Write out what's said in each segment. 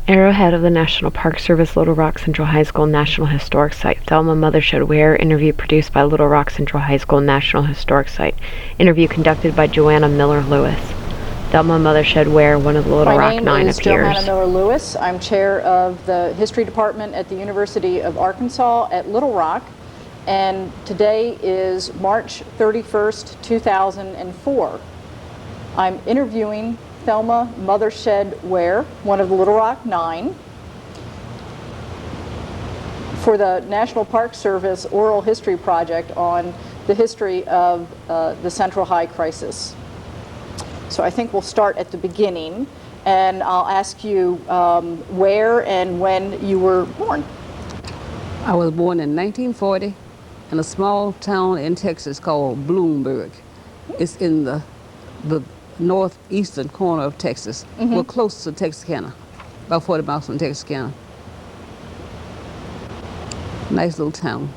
Arrowhead of the National Park Service, Little Rock Central High School National Historic Site. Thelma Mothershed Wair. Interview produced by Little Rock Central High School National Historic Site. Interview conducted by Johanna Miller-Lewis. Thelma Mothershed Wair, one of the Little Rock Nine, appears. My name is Johanna Miller-Lewis. I'm chair of the History Department at the University of Arkansas at Little Rock. And today is March 31st, 2004. I'm interviewing Thelma Mothershed Wair, one of the Little Rock Nine, for the National Park Service Oral History Project on the history of the Central High crisis. So I think we'll start at the beginning, and I'll ask you where and when you were born. I was born in 1940 in a small town in Texas called Bloomberg. It's in the northeastern corner of Texas. We're close to Texarkana, about 40 miles from Texarkana. Nice little town.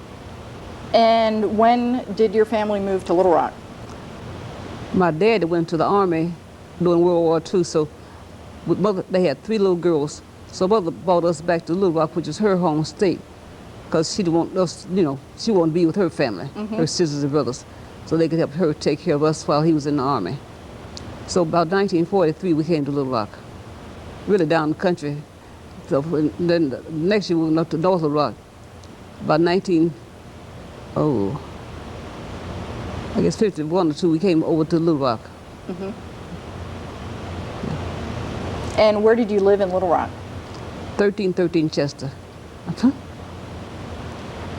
And when did your family move to Little Rock? My dad went to the Army during World War II, so with mother, they had 3 little girls. So mother brought us back to Little Rock, which is her home state, because she didn't want us, she wanted to be with her family, her sisters and brothers, so they could help her take care of us while he was in the Army. So about 1943, we came to Little Rock, really down the country. So then the next year we went up to North Little Rock. About 51 or 2, we came over to Little Rock. And where did you live in Little Rock? 1313 Chester. And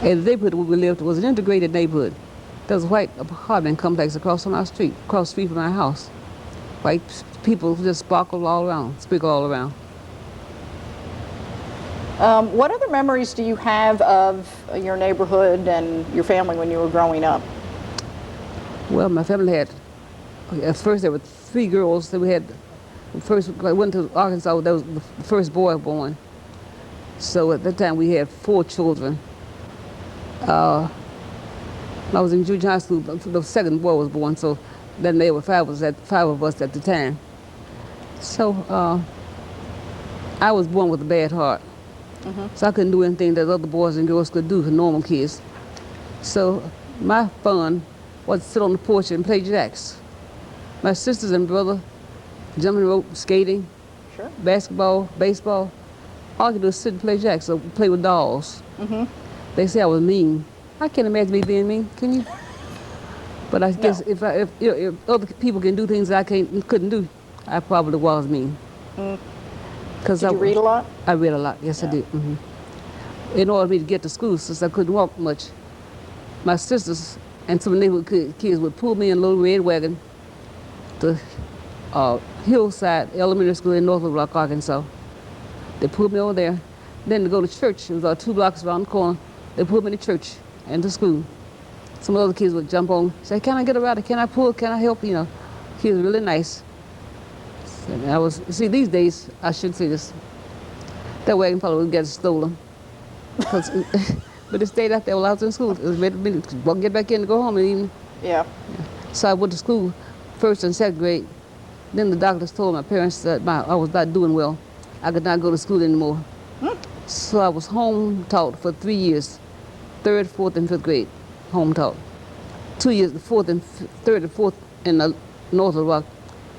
the neighborhood where we lived was an integrated neighborhood. There was a white apartment complex across from our street, across the street from our house. White people just sparkled all around, sprinkled all around. What other memories do you have of your neighborhood and your family when you were growing up? Well, my family had, at first there were 3 girls. Then we had, first I went to Arkansas, that was the first boy born. So at that time we had 4 children. When I was in junior high school, the second boy was born, so then there were 5 of us at the time. So I was born with a bad heart. So I couldn't do anything that other boys and girls could do, normal kids. So my fun was to sit on the porch and play jacks. My sisters and brother, jumping rope, skating, basketball, baseball, all I could do is sit and play jacks, so play with dolls. They say I was mean. I can't imagine me being mean, can you? But I guess if other people can do things I couldn't do, I probably was mean. Did you read a lot? I read a lot, yes I did. In order for me to get to school, since I couldn't walk much, my sisters and some neighborhood kids would pull me in a little red wagon to Hillside Elementary School in North Little Rock, Arkansas. They pulled me over there. Then to go to church, it was about 2 blocks around the corner. They pulled me to church and to school. Some other kids would jump on, say, "Can I get a ride? Can I pull? Can I help?" Kids were really nice. And see, these days, I should say this, that wagon probably would get stolen. But it stayed out there while I was in school. It was ready to get back in to go home in the evening. Yeah. So I went to school 1st and 2nd grade. Then the doctors told my parents that I was not doing well. I could not go to school anymore. So I was home taught for 3 years, 3rd, 4th, and 5th grade, home taught. 2 years, the 3rd and 4th in the North Little Rock.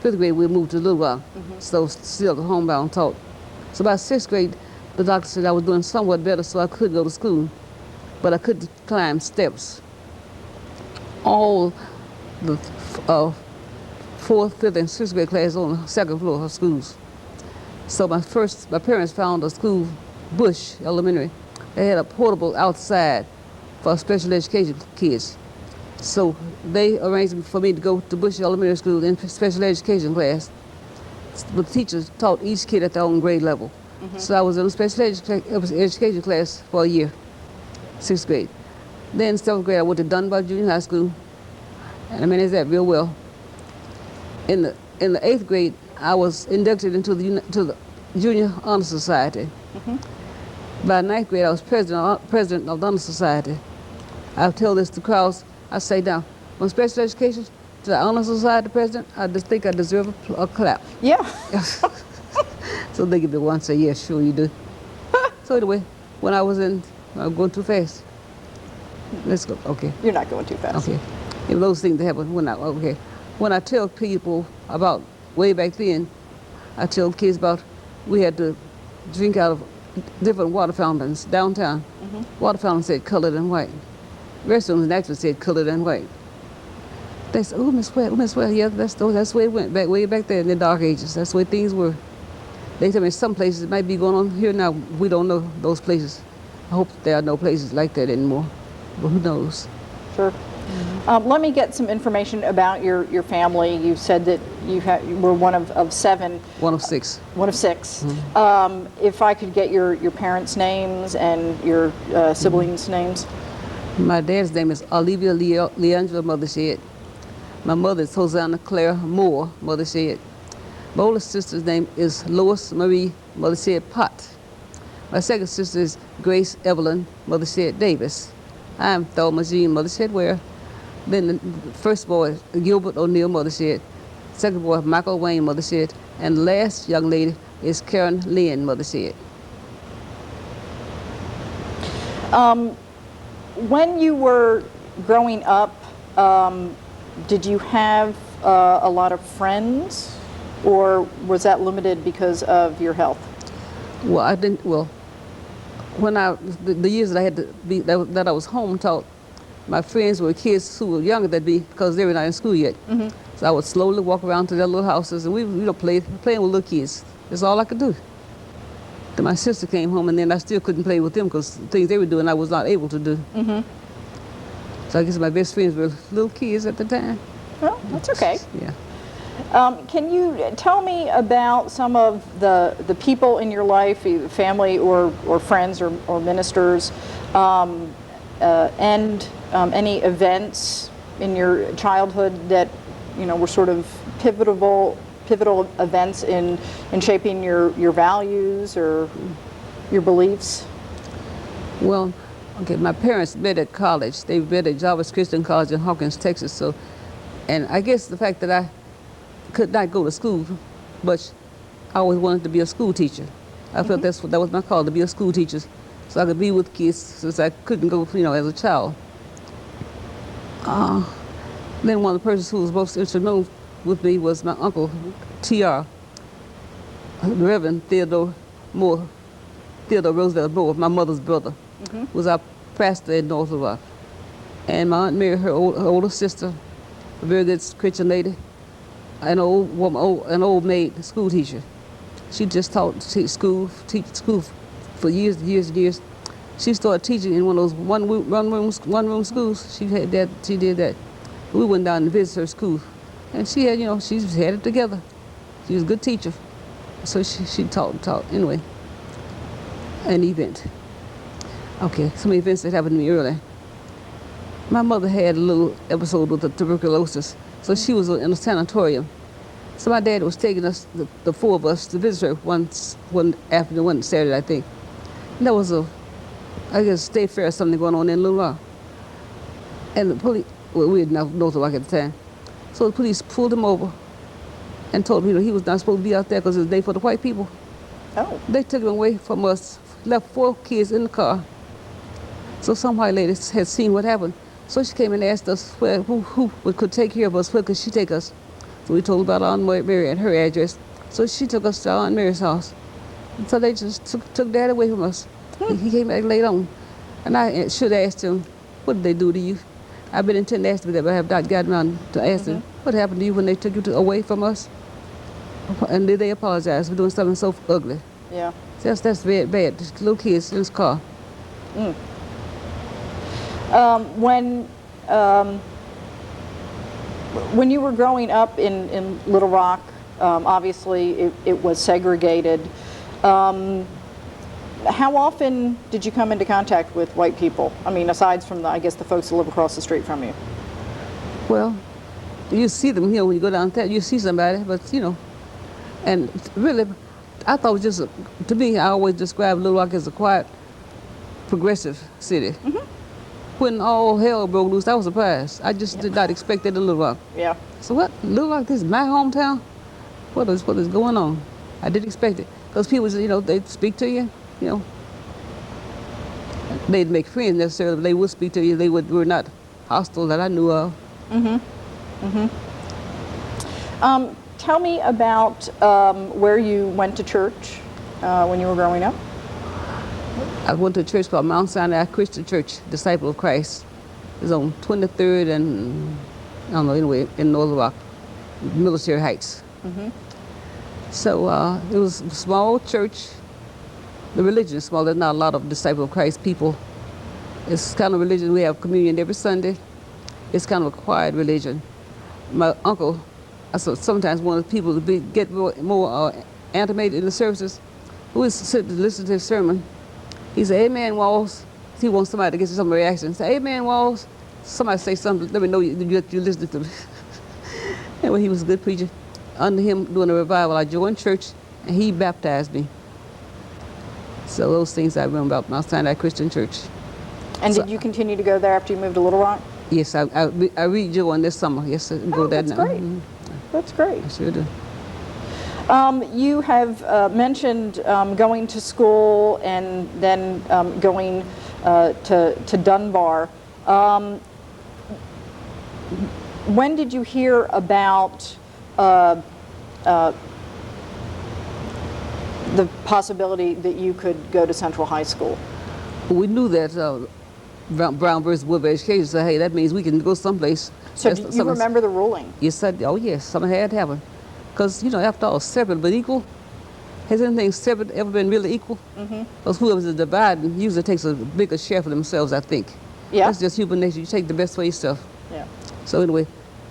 5th grade, we moved to Little Rock, so still homebound taught. So by 6th grade, the doctor said I was doing somewhat better, so I could go to school, but I couldn't climb steps. All the 4th, 5th, and 6th grade class on the 2nd floor of schools. So my parents found a school, Bush Elementary. They had a portable outside for special education kids. So they arranged for me to go to Bush Elementary School in special education class. The teachers taught each kid at their own grade level. So I was in a special education class for a year, 6th grade. Then 7th grade, I went to Dunbar Junior High School, and I managed that real well. In the 8th grade, I was inducted into the Junior Honor Society. By 9th grade, I was president of the Honor Society. I tell this to crowds. I say now, on special education, to the Honor Society president, I just think I deserve a clap. Yeah. So they give me one, say, yeah, sure you do. So anyway, when I was I'm going too fast. Let's go, okay. You're not going too fast. Okay. If those things happen, when I tell people about way back then, I tell kids about we had to drink out of different water fountains downtown. Water fountains said colored and white. Restrooms actually said colored and white. They said, oh, Miss Wair, yeah, that's the way it went, way back there in the dark ages. That's the way things were. They tell me some places it might be going on here now. We don't know those places. I hope there are no places like that anymore, but who knows? Sure. Let me get some information about your family. You said that you were one of seven. One of six. One of six. If I could get your parents' names and your siblings' names. My dad's name is Olivia Leandra Mothershed. My mother is Hosanna Claire Moore Mothershed. My oldest sister's name is Lois Marie Mothershed Pott. My second sister is Grace Evelyn Mothershed Davis. I am Thelma Mothershed Wair. Then the first boy, Gilbert O'Neill Mothershed. Second boy, Michael Wayne Mothershed. And the last young lady is Karen Lynn Mothershed. When you were growing up, did you have a lot of friends, or was that limited because of your health? Well, I didn't. Well, when the years that I had to be that I was home taught, my friends were kids who were younger than me because they were not in school yet. So I would slowly walk around to their little houses, and we playing with little kids. That's all I could do. Then my sister came home, and then I still couldn't play with them because things they were doing I was not able to do. So I guess my best friends were little kids at the time. Well, that's okay. Yeah. Can you tell me about some of the people in your life, either family or friends or ministers, and any events in your childhood that were sort of pivotal events in shaping your values or your beliefs? Well, okay, my parents met at college. They met at Jarvis Christian College in Hawkins, Texas. So, and I guess the fact that I could not go to school, but I always wanted to be a school teacher. I felt that was my call, to be a school teacher, so I could be with kids since I couldn't go, as a child. Then one of the persons who was most instrumental with me was my uncle, T.R., Reverend Theodore Roosevelt Moore, my mother's brother, was our pastor in North Rock. And my Aunt Mary, her older sister, a very good Christian lady, an old woman, an old maid, school teacher. She just taught school for years and years and years. She started teaching in one of those one room schools. She did that. We went down and visited her school, and she had, she had it together. She was a good teacher, so she taught anyway. An event. Okay, some events that happened to me early. My mother had a little episode with the tuberculosis, so she was in a sanatorium. So my dad was taking us, the four of us, to visit her one afternoon, one Saturday, I think. And there was I guess, state fair or something going on in Little Rock. And the police, well, we didn't know North Rock at the time. So the police pulled him over and told him he was not supposed to be out there because it was a day for the white people. Oh. They took him away from us, left 4 kids in the car. So some white lady had seen what happened. So she came and asked us who could take care of us, where could she take us. So we told about Aunt Mary and her address. So she took us to Aunt Mary's house. And so they just took Dad away from us. He came back later on. And I should have asked him, what did they do to you? I've been intending to ask him that, but I have not gotten around to ask him, what happened to you when they took you away from us? And did they apologize for doing something so ugly? Yeah. That's very bad. Just little kids in his car. When you were growing up in Little Rock, obviously it was segregated. How often did you come into contact with white people? I mean, aside from I guess the folks that live across the street from you. Well, you see them, when you go down there, you see somebody, but, and really, I thought it was just, to me, I always describe Little Rock as a quiet, progressive city. When all hell broke loose, I was surprised. I just did not expect that in Little Rock. Yeah. So what, Little Rock, this is my hometown? What is going on? I didn't expect it. Because people, they'd speak to you, you know. They'd make friends necessarily, but they would speak to you. They were not hostile that I knew of. Tell me about where you went to church when you were growing up. I went to a church called Mount Sinai Christian Church, Disciple of Christ. It was on 23rd and, I don't know, anyway, in North Rock, Military Heights. So it was a small church. The religion is small. There's not a lot of Disciple of Christ people. It's kind of religion. We have communion every Sunday. It's kind of a quiet religion. My uncle, I sometimes wanted people to get more animated in the services. We would sit to listen to his sermon. He said, "Amen, Walls." He wants somebody to get some reaction. Say, "Amen, Walls." Somebody say something. Let me know you're listening to me. Anyway, he was a good preacher. Under him doing a revival, I joined church, and he baptized me. So those things I remember about Mount Sinai Christian Church. And did you continue to go there after you moved to Little Rock? Yes, I rejoined this summer. Yes, I go there now. That's great. That's great. I sure do. You have mentioned going to school and then going to Dunbar. When did you hear about the possibility that you could go to Central High School? We knew that Brown versus Board of Education said, "Hey, that means we can go someplace." So do you remember the ruling? Yes, oh yes, something had to happen. Because, after all, separate but equal. Has anything separate ever been really equal? Because whoever's dividing usually takes a bigger share for themselves, I think. Yeah. That's just human nature. You take the best for yourself. Yeah. So anyway,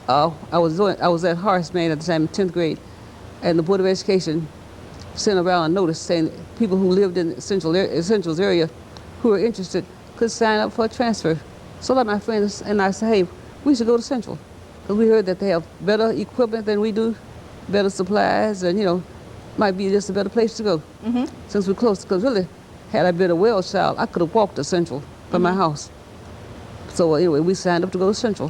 I was at Horace, Maine at the time in 10th grade, and the Board of Education sent around a notice saying that people who lived in the Central's area who were interested could sign up for a transfer. So like my friends and I said, "Hey, we should go to Central," because we heard that they have better equipment than we do, better supplies, and might be just a better place to go since we're close. Because really, had I been a well child, I could have walked to Central from my house. So anyway, we signed up to go to Central.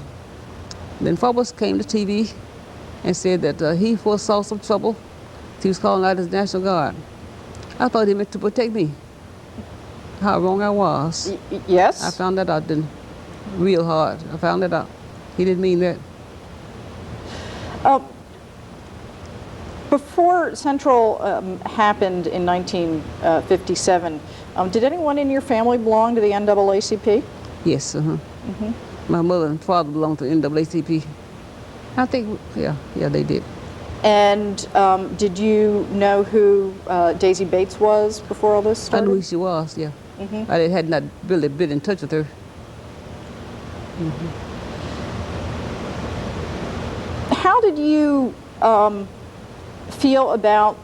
Then Phobos came to TV and said that he foresaw some trouble. He was calling out his National Guard. I thought he meant to protect me. How wrong I was. Yes? I found that out then, real hard. I found that out. He didn't mean that. Before Central happened in 1957, did anyone in your family belong to the NAACP? Yes, My mother and father belonged to NAACP. I think, yeah, they did. And did you know who Daisy Bates was before all this started? I knew who she was, yeah. I had not really been in touch with her. How did you feel about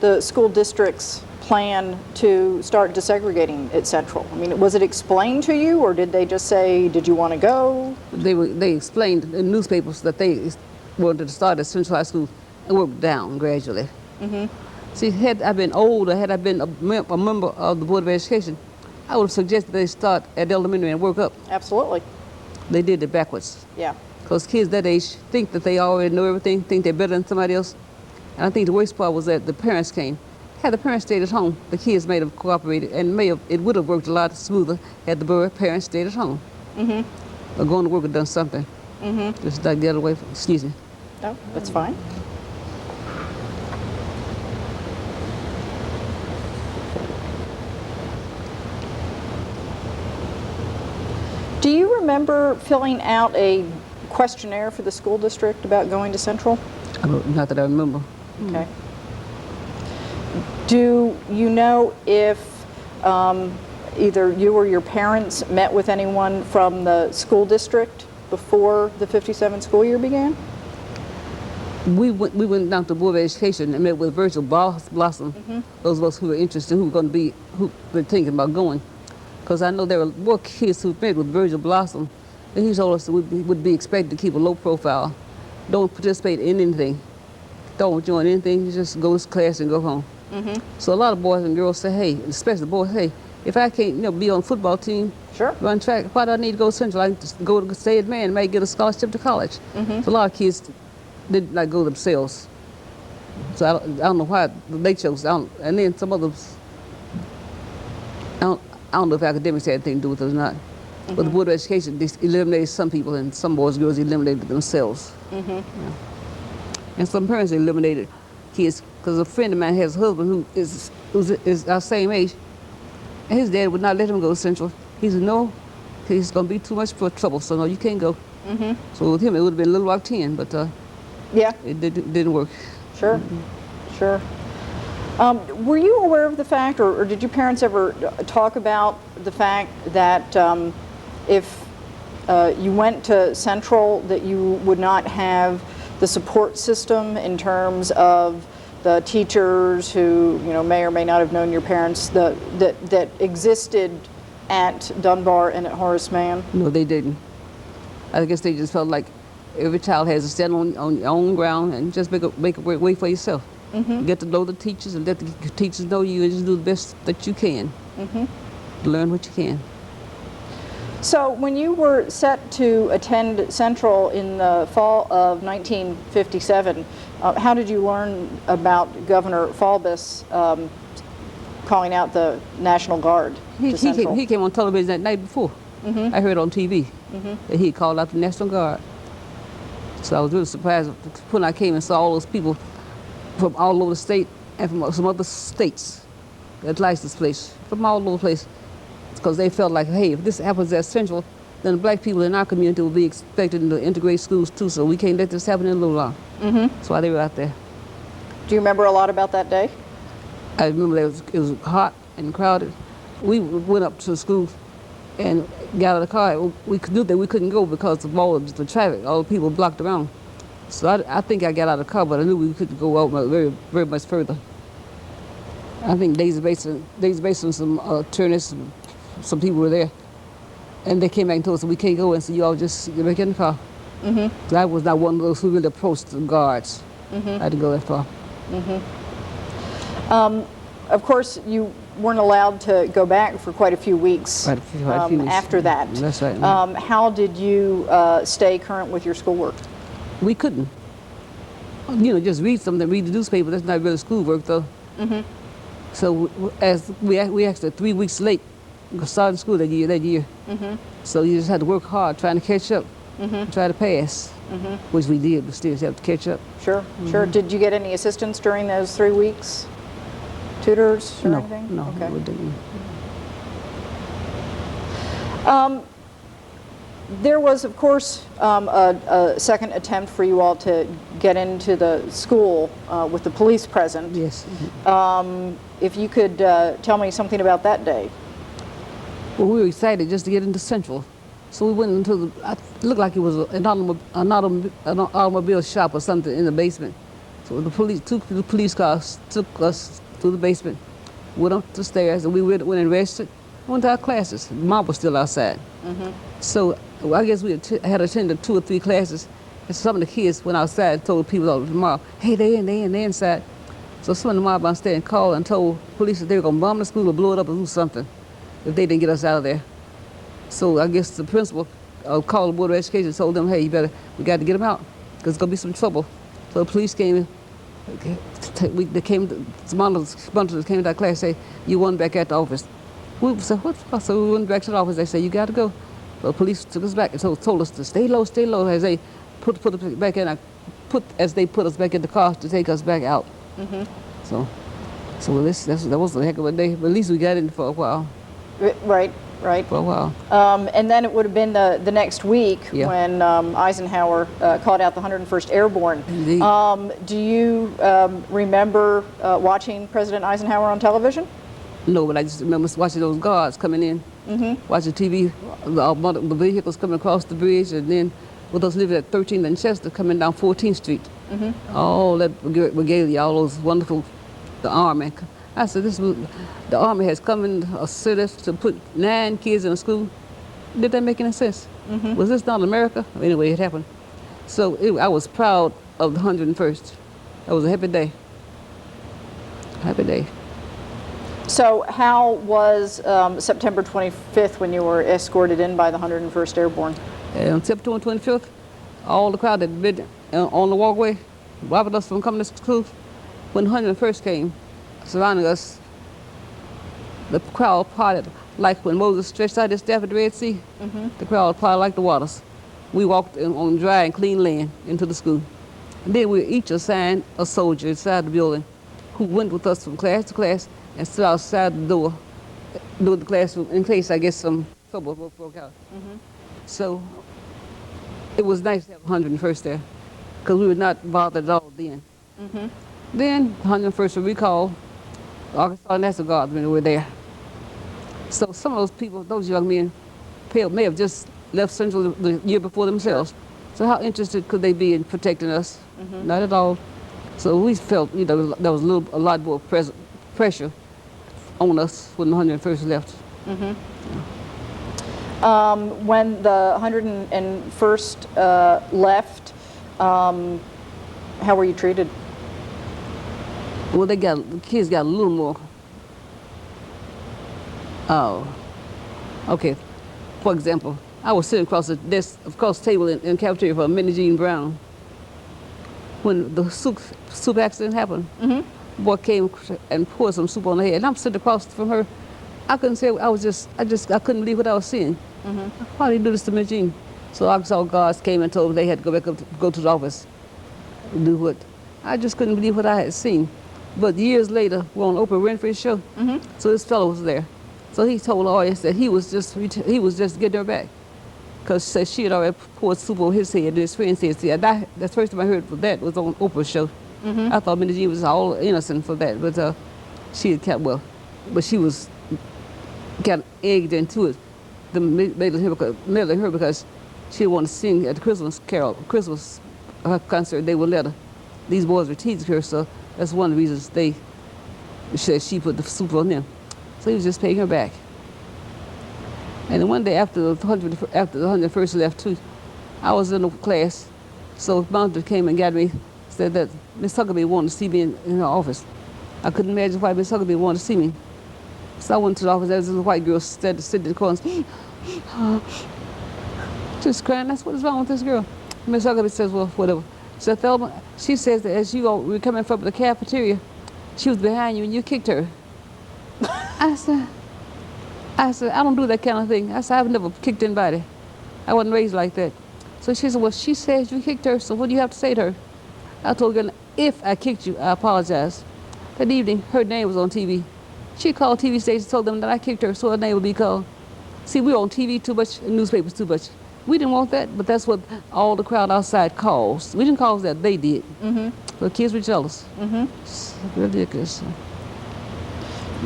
the school district's plan to start desegregating at Central? I mean, was it explained to you, or did they just say, "Did you want to go"? They explained in newspapers that they wanted to start at Central High School and work down gradually. See, had I been older, had I been a member of the Board of Education, I would have suggested they start at elementary and work up. Absolutely. They did it backwards. Yeah. Because kids that age think that they already know everything, think they're better than somebody else. And I think the worst part was that the parents came. Had the parents stayed at home, the kids may have cooperated, and it would have worked a lot smoother had the parents stayed at home. Or going to work and done something. Just like the other way, excuse me. No, that's fine. Do you remember filling out a questionnaire for the school district about going to Central? Not that I remember. Okay. Do you know if either you or your parents met with anyone from the school district before the 57 school year began? We went down to the Board of Education and met with Virgil Blossom. Those of us who were interested, who were thinking about going. Because I know there were more kids who met with Virgil Blossom, and he told us that we would be expected to keep a low profile. Don't participate in anything. Don't join anything. You just go to class and go home. So a lot of boys and girls say, "Hey," especially boys, "Hey, if I can't, be on a football team, run track, why do I need to go to Central? I can just go to State Man, might get a scholarship to college." So a lot of kids didn't go themselves. So I don't know why they chose. And then some others. I don't know if academics had anything to do with it or not. But the Board of Education, they eliminated some people, and some boys and girls eliminated themselves. Yeah. And some parents eliminated kids, because a friend of mine has a husband who is our same age, and his dad would not let him go to Central. He said, no, it's going to be too much for trouble, so no, you can't go. So with him, it would have been Little Rock 10, but yeah, it didn't work. Sure, sure. Were you aware of the fact, or did your parents ever talk about the fact that if you went to Central, that you would not have the support system in terms of the teachers who may or may not have known your parents that existed at Dunbar and at Horace Mann? No, they didn't. I guess they just felt like every child has to stand on your own ground and just make a way for yourself. Get to know the teachers and let the teachers know you, and just do the best that you can. Learn what you can. So when you were set to attend Central in the fall of 1957, how did you learn about Governor Faubus calling out the National Guard to Central? He came on television that night before. I heard on TV that he called out the National Guard. So I was really surprised when I came and saw all those people from all over the state and from some other states that license plates, from all over the place. Because they felt like, hey, if this happens at Central, then the black people in our community will be expected to integrate schools too, so we can't let this happen in Little Rock. That's why they were out there. Do you remember a lot about that day? I remember it was hot and crowded. We went up to the school and got out of the car. We knew that we couldn't go because of all of the traffic, all the people blocked around. So I think I got out of the car, but I knew we couldn't go out very, very much further. I think Daisy Basin and some attorneys, some people were there, and they came back and told us we can't go, and so you all just get back in the car. So I was not one of those who really approached the guards. I didn't go that far. Of course, you weren't allowed to go back for quite a few weeks after that. That's right. How did you stay current with your schoolwork? We couldn't. Just read something, read the newspaper. That's not really schoolwork, though. So as we actually 3 weeks late starting school that year. So you just had to work hard trying to catch up, try to pass, which we did, but still have to catch up. Sure, sure. Did you get any assistance during those 3 weeks? Tutors or anything? No, okay. we didn't. There was, of course, a second attempt for you all to get into the school with the police present. Yes. If you could tell me something about that day. Well, we were excited just to get into Central. So we went into it looked like it was an automobile shop or something in the basement. So two police cars took us to the basement, went up the stairs, and we went and rested, went to our classes. Mom was still outside. So I guess we had attended 2 or 3 classes, and some of the kids went outside and told people all tomorrow, hey, they're inside. So some of the mob downstairs called and told police that they were going to bomb the school or blow it up or do something if they didn't get us out of there. So I guess the principal called the Board of Education and told them, hey, we got to get them out, because there's going to be some trouble. So the police came in. Some monitors came to our class and said, you went back at the office. We said, what? So we went back to the office. They said, you got to go. So the police took us back and told us to stay low, as they put us back in. As they put us back in the car to take us back out. So that was a heck of a day. But at least we got in for a while. Right. For a while. And then it would have been the next week when Eisenhower called out the 101st Airborne. Indeed. Do you remember watching President Eisenhower on television? No, but I just remember watching those guards coming in, watching TV, the vehicles coming across the bridge, and then with us living at 13th and Chester coming down 14th Street. All that regalia, all those wonderful, the Army. I said, the Army has come in a city to put 9 kids in a school. Did that make any sense? Was this not America? Anyway, it happened. So I was proud of the 101st. That was a happy day. Happy day. So how was September 25th when you were escorted in by the 101st Airborne? On September 25th, all the crowd that had been on the walkway, robbing us from coming to school, When the 101st came, surrounding us, the crowd parted like when Moses stretched out his staff at the Red Sea. The crowd parted like the waters. We walked on dry and clean land into the school. And then we were each assigned a soldier inside the building who went with us from class to class and stood outside the door of the classroom in case, I guess, some trouble broke out. So it was nice to have 101st there because we were not bothered at all then. Then 101st were recalled. Arkansas National Guardsmen were there. So some of those people, those young men, may have just left Central the year before themselves. So how interested could they be in protecting us? Not at all. So we felt, there was a lot more pressure on us when the 101st left. When the 101st left, how were you treated? Well, the kids got a little more. Okay. For example, I was sitting across the table in the cafeteria for Minnie Jean Brown. When the soup accident happened, boy came and poured some soup on her head, and I'm sitting across from her. I couldn't say. I couldn't believe what I was seeing. Why did he do this to Minnie Jean? So Arkansas guards came and told me they had to go back up go to the office and do what. I just couldn't believe what I had seen. But years later, we're on Oprah Winfrey's show. So this fellow was there. So he told the audience that he was just getting her back, because she had already poured soup on his head and his friend's head. See, the first time I heard that was on Oprah's show. I thought Minnie Jean was all innocent for that, but she had kept but she was got egged into it. The made her because she wanted to sing at the Christmas concert. They would let her. These boys were teasing her, so that's one of the reasons they said she put the soup on them. So he was just paying her back. And then one day after the 101st left too, I was in a class. So Mountain came and got me, said that Miss Huckabee wanted to see me in her office. I couldn't imagine why Miss Huckabee wanted to see me. So I went to the office. There was a white girl sitting in the corner, just crying. That's what is wrong with this girl. Miss Huckabee says, well, whatever. So Thelma, she says that as you were coming from the cafeteria, she was behind you and you kicked her. I said, I don't do that kind of thing. I said, I've never kicked anybody. I wasn't raised like that. So she said, well, she says you kicked her, so what do you have to say to her? I told her, if I kicked you, I apologize. That evening, her name was on TV. She called TV stations, told them that I kicked her, so her name would be called. See, we were on TV too much, and newspapers too much. We didn't want that, but that's what all the crowd outside calls. We didn't cause that, they did. So the kids were jealous. It's ridiculous.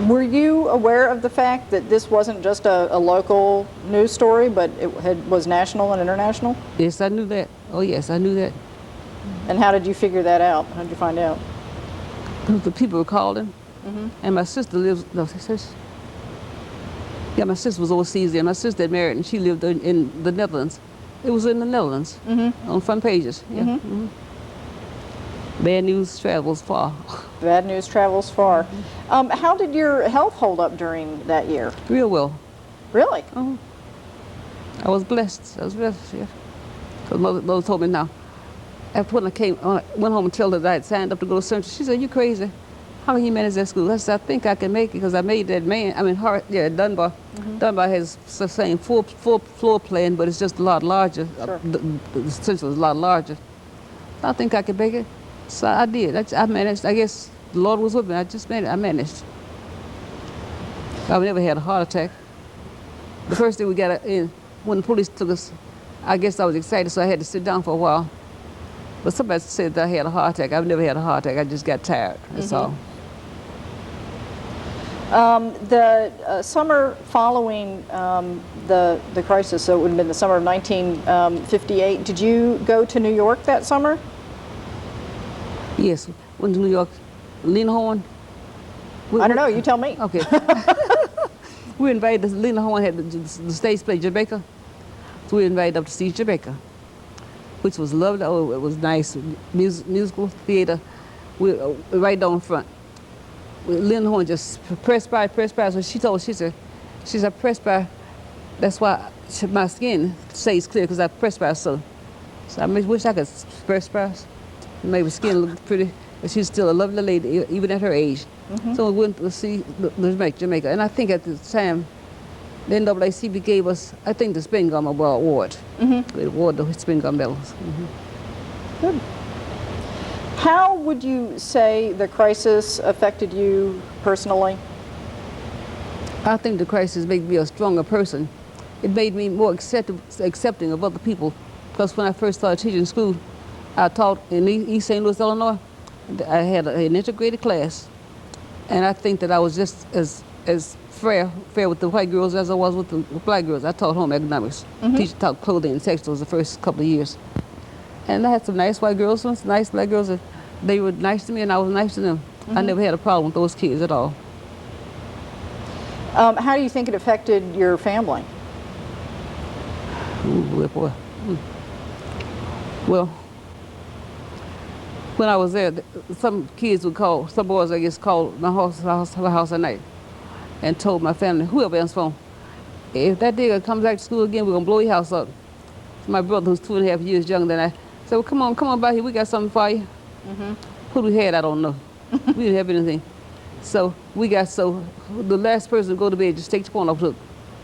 Were you aware of the fact that this wasn't just a local news story, but it was national and international? Yes, I knew that. Oh, yes, I knew that. And how did you figure that out? How did you find out? The people were calling, and my sister lives. My sister was overseas there. My sister had married, and she lived in the Netherlands. It was in the Netherlands on front pages. Yeah. Bad news travels far. Bad news travels far. How did your health hold up during that year? Real well. Really? I was blessed. Yeah. Because mother told me now. After when I went home and told her that I had signed up to go to Central, she said, "You crazy? How can you manage that school?" I said, "I think I can make it because I made that man. I mean, Dunbar. Dunbar has the same full floor plan, but it's just a lot larger. Sure. The Central is a lot larger. I think I can make it." So I did. I managed. I guess the Lord was with me. I managed. I've never had a heart attack. The first day we got in, when the police took us, I guess I was excited, so I had to sit down for a while. But somebody said that I had a heart attack. I've never had a heart attack. I just got tired. That's all. The summer following the crisis, so it would have been the summer of 1958, did you go to New York that summer? Yes, went to New York. Lena Horne. I don't know, you tell me. Okay. We were invited, Lena Horne had the stage play Jamaica, so we were invited up to see Jamaica, which was lovely. Oh, it was nice. Musical theater, right down front. Lena Horne just pressed by. So she said, pressed by, that's why my skin stays clear, because I pressed by so. So I wish I could press by. Maybe skin look pretty but she's still a lovely lady, even at her age. So we went to see Jamaica. And I think at the time, the NAACP gave us, I think, the Spin Gum Award. We awarded the Spin Gum medals. Good. How would you say the crisis affected you personally? I think the crisis made me a stronger person. It made me more accepting of other people. Because when I first started teaching school, I taught in East St. Louis, Illinois. I had an integrated class. And I think that I was just as fair with the white girls as I was with the black girls. I taught home economics. Taught clothing and textiles the first couple of years. And I had some nice white girls, some nice black girls. And they were nice to me and I was nice to them. I never had a problem with those kids at all. How do you think it affected your family? Ooh, boy. Well, when I was there, some kids would call, some boys I guess called my house at night and told my family, whoever answers phone, if that nigga comes back to school again, we're gonna blow your house up. My brother, who's 2.5 years younger than I, said, well, come on by here, we got something for you. Who we had, I don't know. We didn't have anything. So the last person to go to bed just take the phone off the hook.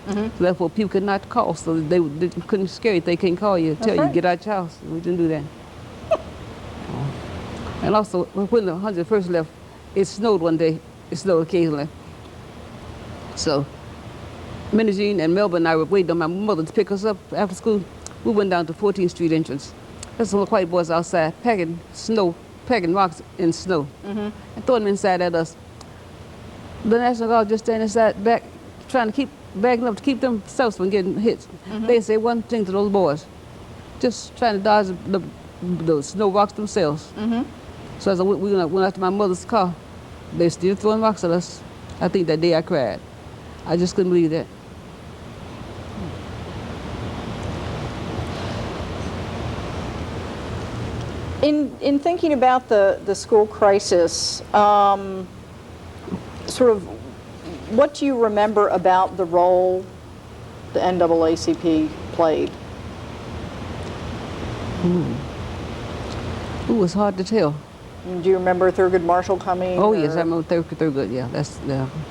So therefore people could not call, so they couldn't scare you. They can't call you, tell you, get out your house. We didn't do that. And also, when the 101st left, it snowed one day. It snowed occasionally. So Minnie and Melba and I were waiting on my mother to pick us up after school. We went down to 14th Street entrance. There's some white boys outside packing rocks in snow, and throwing them inside at us. The National Guard just standing inside back, trying to keep backing up to keep themselves from getting hit. They say one thing to those boys, just trying to dodge the snow rocks themselves. So as we went out to my mother's car, they still throwing rocks at us. I think that day I cried. I just couldn't believe that. In thinking about the school crisis, sort of what do you remember about the role the NAACP played? It was hard to tell. Do you remember Thurgood Marshall coming? Oh yes, I remember Thurgood. Yeah,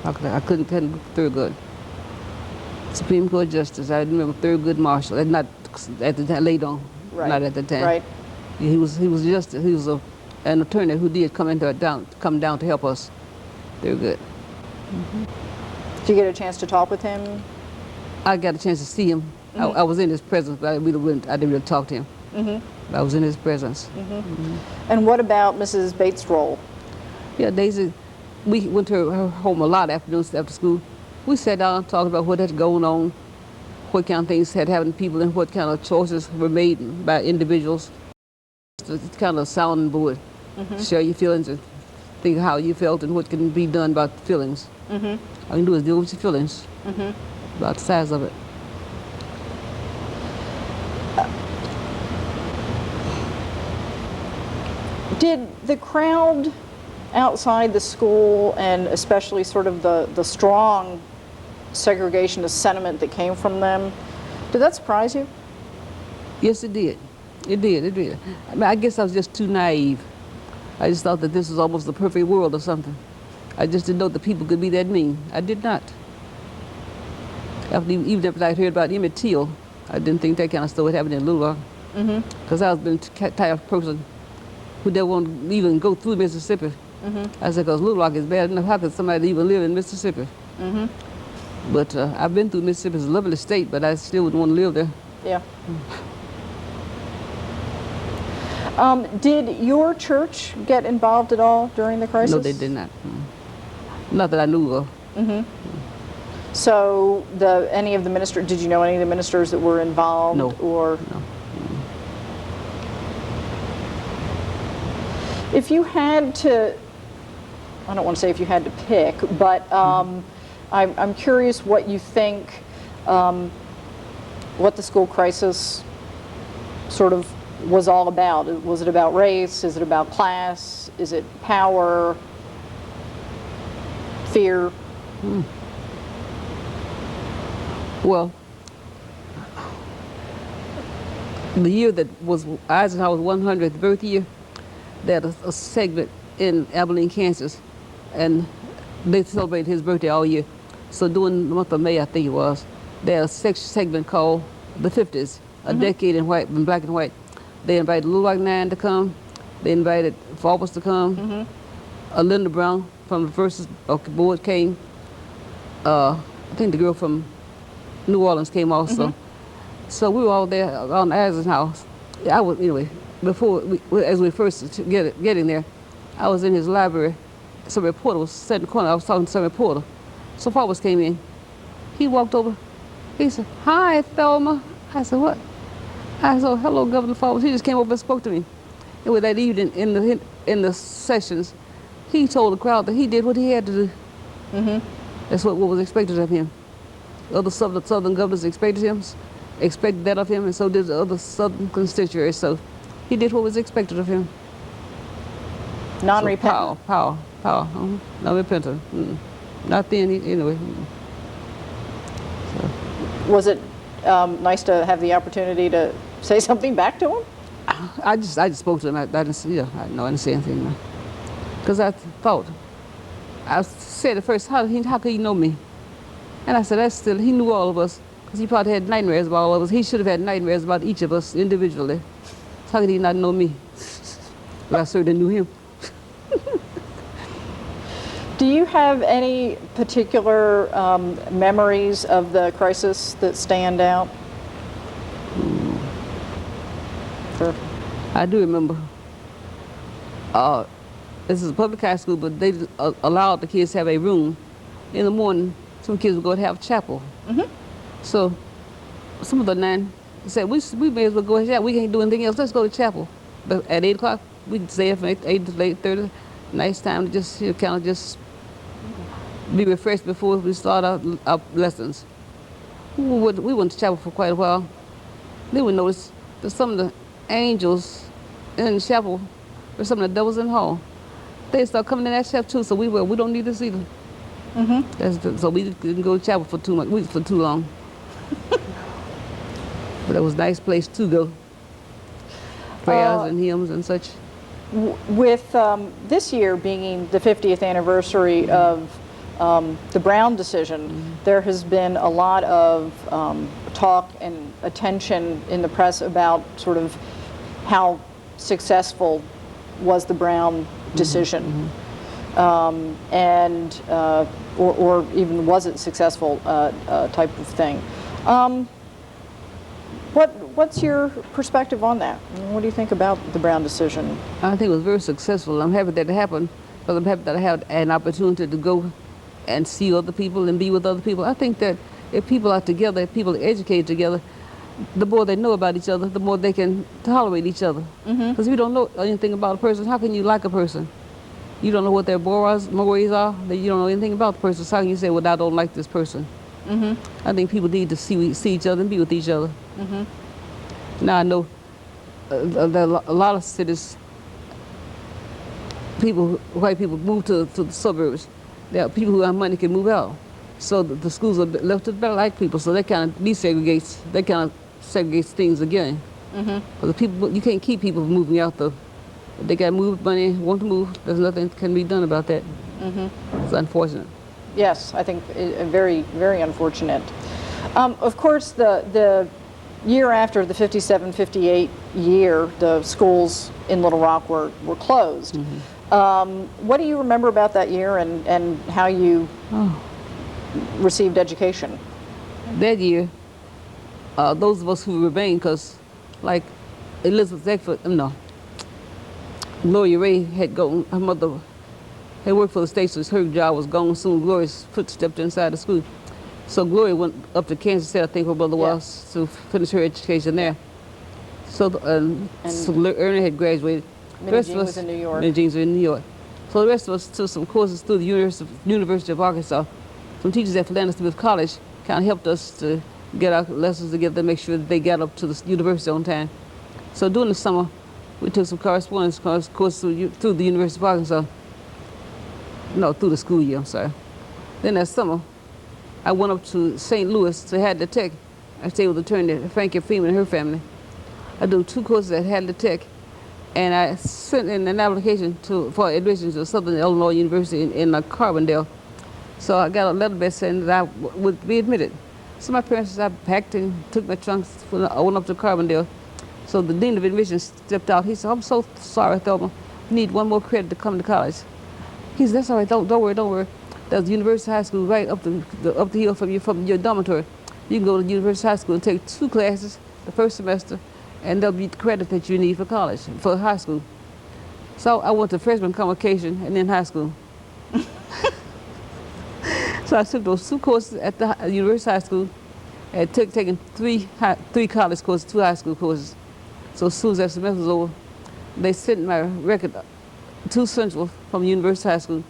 I couldn't tell Thurgood. Supreme Court Justice. I remember Thurgood Marshall. And not at the time, later on. Right. Not at the time. Right. He was an attorney who did come down to help us. Thurgood. Did you get a chance to talk with him? I got a chance to see him. I was in his presence, but I didn't really talk to him. I was in his presence. And what about Mrs. Bates' role? Yeah, Daisy, we went to her home a lot afternoons after school. We sat down and talked about what had going on, what kind of things had happened to people, and what kind of choices were made by individuals. It's kind of sounding board. Share your feelings and think how you felt and what can be done about the feelings. All you can do is deal with your feelings, about the size of it. Did the crowd outside the school, and especially sort of the strong segregationist sentiment that came from them, did that surprise you? Yes, it did. It did. I mean, I guess I was just too naive. I just thought that this was almost the perfect world or something. I just didn't know that people could be that mean. I did not. Even after I heard about Emmett Till, I didn't think that kind of stuff would happen in Little Rock. Because I was been the type of person who didn't want to even go through Mississippi. I said, because Little Rock is bad enough, how could somebody even live in Mississippi? But I've been through Mississippi. It's a lovely state, but I still wouldn't want to live there. Yeah. Did your church get involved at all during the crisis? No, they did not. Not that I knew of. So any of the ministers, did you know any of the ministers that were involved? No. Or No. if you had to, I don't want to say if you had to pick, but I'm curious what you think, what the school crisis sort of was all about. Was it about race? Is it about class? Is it power? Fear? Well, the year that was Eisenhower's 100th birth year, they had a segment in Abilene, Kansas, and they celebrate his birthday all year. So during the month of May, I think it was, there's a segment called the 50s, a decade in white, in black and white. They invited Little Rock Nine to come. They invited Forbes to come. Linda Brown from the Versus board came. I think the girl from New Orleans came also. So we were all there around Eisenhower. I was, anyway, before, as we first getting there, I was in his library. Some reporter was sitting in the corner. I was talking to some reporter. So Forbes came in. He walked over. He said, "Hi, Thelma." I said, "What?" I said, "Oh, hello, Governor Forbes." He just came over and spoke to me. And with that evening in the sessions, he told the crowd that he did what he had to do. That's what was expected of him. Other southern governors expected that of him, and so did the other southern constituents. So he did what was expected of him. Non-repentant. So power. Non-repentant. Not then, anyway. So. Was it nice to have the opportunity to say something back to him? I just spoke to him. I didn't say anything. Because I said at first, how could he know me? And I said, he knew all of us. Because he probably had nightmares about all of us. He should have had nightmares about each of us individually. So how could he not know me? But I certainly knew him. Do you have any particular memories of the crisis that stand out? Sure. I do remember. This is a public high school, but they allowed the kids to have a room. In the morning, some kids would go to have chapel. So some of the nine said, we may as well go to chapel. We can't do anything else. Let's go to chapel. But at 8 o'clock, we could stay from 8 to 8:30. Nice time to just kind of just be refreshed before we start our lessons. We went to chapel for quite a while. Then we noticed that some of the angels in the chapel were some of the devils in the hall. They started coming in that chapel too, so we don't need this either. So we didn't go to chapel for too long. But it was a nice place to go. Prayers and hymns and such. With this year being the 50th anniversary of the Brown decision, there has been a lot of talk and attention in the press about sort of how successful was the Brown decision, and or even was it successful type of thing. What's your perspective on that? What do you think about the Brown decision? I think it was very successful. I'm happy that it happened, because I'm happy that I had an opportunity to go and see other people and be with other people. I think that if people are together, if people are educated together, the more they know about each other, the more they can tolerate each other. Because if you don't know anything about a person, how can you like a person? You don't know what their mores are, that you don't know anything about the person. So how can you say, well, I don't like this person? I think people need to see each other and be with each other. Now I know there are a lot of cities, white people move to the suburbs. There are people who have money can move out. So the schools are left to black people, so that kind of desegregates, things again. For the people, you can't keep people from moving out though. If they got to move money, want to move, there's nothing can be done about that. It's unfortunate. Yes, I think very, very unfortunate. Of course, the year after the 57-58 year, the schools in Little Rock were closed. What do you remember about that year and how you received education? That year, those of us who remained, because like Elizabeth Eckford, Gloria Ray had gone, her mother had worked for the state, so her job was gone soon. Gloria's foot stepped inside the school. So Gloria went up to Kansas City, I think her brother was, to finish her education there. So, so Ernie had graduated. Minnie Jean was in New York. Minnie Jean was in New York. So the rest of us took some courses through the University of Arkansas. Some teachers at Philadelphia Smith College kind of helped us to get our lessons together, make sure that they got up to the university on time. So during the summer, we took some correspondence courses through the University of Arkansas. No, through the school year, I'm sorry. Then that summer, I went up to St. Louis to Hadley Tech. I stayed with attorney Frankie Freeman and her family. I did 2 courses at Hadley Tech. And I sent in an application for admission to Southern Illinois University in Carbondale. So I got a letter back saying that I would be admitted. So my parents, I packed and took my trunks. I went up to Carbondale. So the dean of admissions stepped out. He said, "I'm so sorry, Thelma. You need one more credit to come to college." He said, "That's all right. Don't worry, don't worry. There's University High School right up the hill from your dormitory. You can go to University High School and take 2 classes the first semester, and there'll be the credit that you need for college, for high school." So I went to freshman convocation and then high school. So I took those 2 courses at the University High School and taken 3 college courses, 2 high school courses. So as soon as that semester was over, they sent my record to Central from University High School.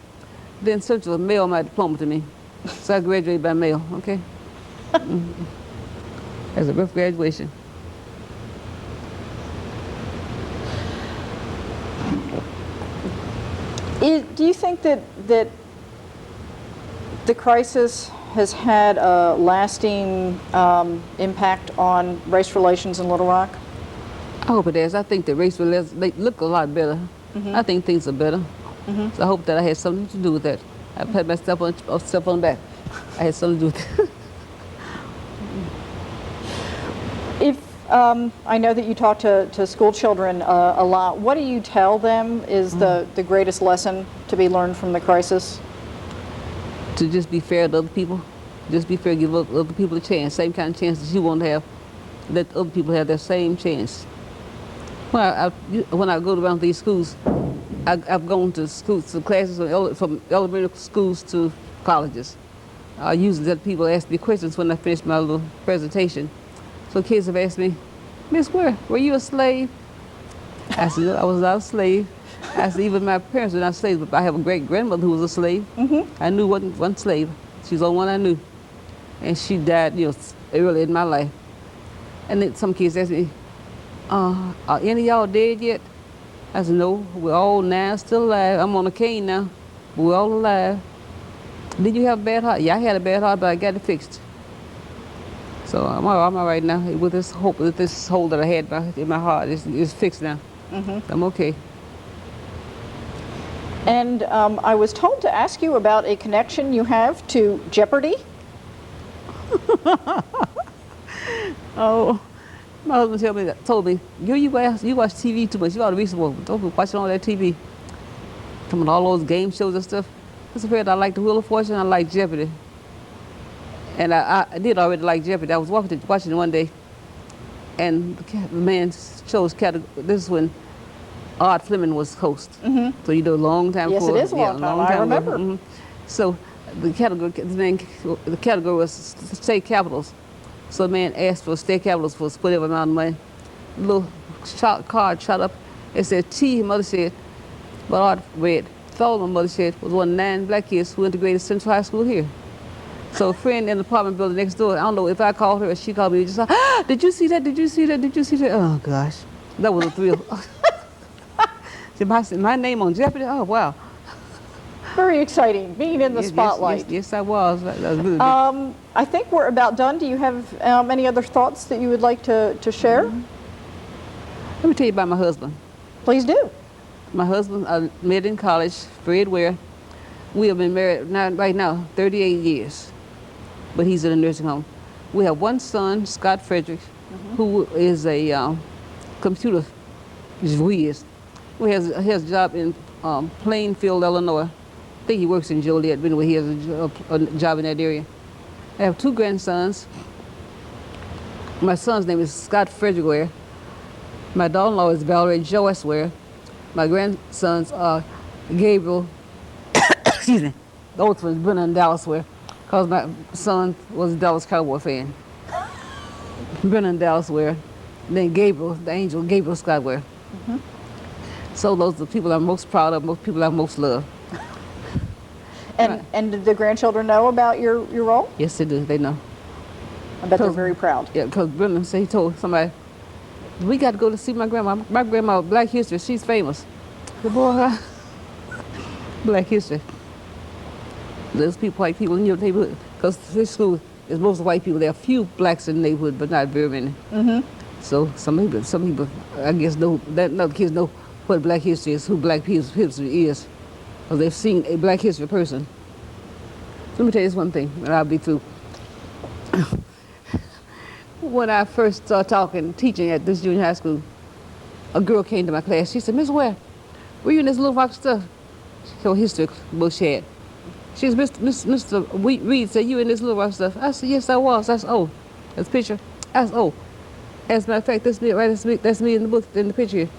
Then Central mailed my diploma to me. So I graduated by mail, okay? That's a rough graduation. Do you think that the crisis has had a lasting impact on race relations in Little Rock? I hope it is. I think the race relations, they look a lot better. I think things are better. So I hope that I had something to do with that. I pat myself on the back. I had something to do with it. If I know that you talk to school children a lot, what do you tell them is the greatest lesson to be learned from the crisis? To just be fair to other people. Just be fair, give other people a chance. Same kind of chance that you want to have. Let other people have that same chance. When I go around these schools, I've gone to schools, to classes from elementary schools to colleges. I usually let people ask me questions when I finish my little presentation. So kids have asked me, "Miss Wair, were you a slave?" I said, "I was not a slave." I said, "Even my parents were not slaves, but I have a great-grandmother who was a slave." I knew one slave. She's the only one I knew. And she died, early in my life. And then some kids asked me, "Are any of y'all dead yet?" I said, "No, we're all now still alive. I'm on a cane now, but we're all alive." "Did you have a bad heart?" "Yeah, I had a bad heart, but I got it fixed." So I'm all right now with this hope, with this hole that I had in my heart is fixed now. I'm okay. And I was told to ask you about a connection you have to Jeopardy. Oh, my husband told me, you watch TV too much. You ought to be some don't be watching all that TV. Coming all those game shows and stuff. I said, I like the Wheel of Fortune. I like Jeopardy. And I did already like Jeopardy. I was watching it one day, and the man chose category. This is when Art Fleming was host. So you know, a long time Yes, before. it is a long time. I remember. So the category was state capitals. So the man asked for state capitals for whatever amount of money. A little card shot up. It said T, Mothershed, but Art read Thelma Mothershed was one of 9 black kids who integrated Central High School here. So a friend in the apartment building next door, I don't know if I called her or she called me, just like, "Did you see that? Did you see that? Did you see that?" Oh gosh, that was a thrill. My name on Jeopardy? Oh wow. Very exciting, being in the spotlight. Yes, I was. That was really I think we're about done. Do you have any other thoughts that you would like to share? Let me tell you about my husband. Please do. My husband, I met in college, Fred Wair. We have been married right now 38 years, but he's in a nursing home. We have one son, Scott Frederick, who is a computer whiz. He has a job in Plainfield, Illinois. I think he works in Joliet, but anyway, he has a job in that area. I have 2 grandsons. My son's name is Scott Frederick Wair. My daughter-in-law is Valerie Joyce Wair. My grandsons are Gabriel, excuse me, the oldest one is Brennan Dallas Wair, because my son was a Dallas Cowboy fan. Brennan Dallas Wair, then Gabriel, the angel, Gabriel Scott Wair. So those are the people I'm most proud of, most people I most love. And did the grandchildren know about your role? Yes, they do. They know. I bet they're very proud. Yeah, because Brennan said he told somebody, "We got to go to see my grandma. My grandma, Black History, she's famous." The boy, Black History. There's white people in your neighborhood, because this school is mostly white people. There are a few blacks in the neighborhood, but not very many. So some people, I guess, know that other kids know what black history is, who black history is, because they've seen a black history person. Let me tell you this one thing, and I'll be through. When I first started teaching at this junior high school, a girl came to my class. She said, "Miss Ware, were you in this Little Rock stuff?" So history book she had. She said, Mr. Reed said, "You in this Little Rock stuff?" I said, "Yes, I was." That's oh, that's a picture. That's oh. As a matter of fact, that's me, right? That's me in the book, in the picture here.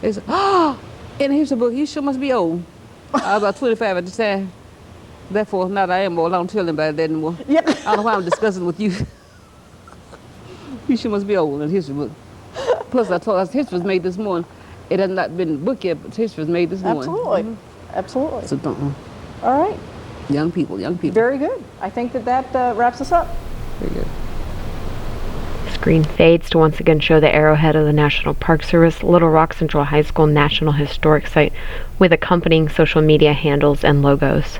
They said, "Ah, in the history book, you sure must be old." I was about 25 at the time. Therefore, not I am more. I don't tell anybody that anymore. Yep. I don't know why I'm discussing with you. You sure must be old in the history book. Plus, I told us history was made this morning. It has not been in the book yet, but history was made this morning. Absolutely. Absolutely. So don't. All right. Young people. Very good. I think that wraps us up. Very good. Screen fades to once again show the arrowhead of the National Park Service, Little Rock Central High School National Historic Site, with accompanying social media handles and logos.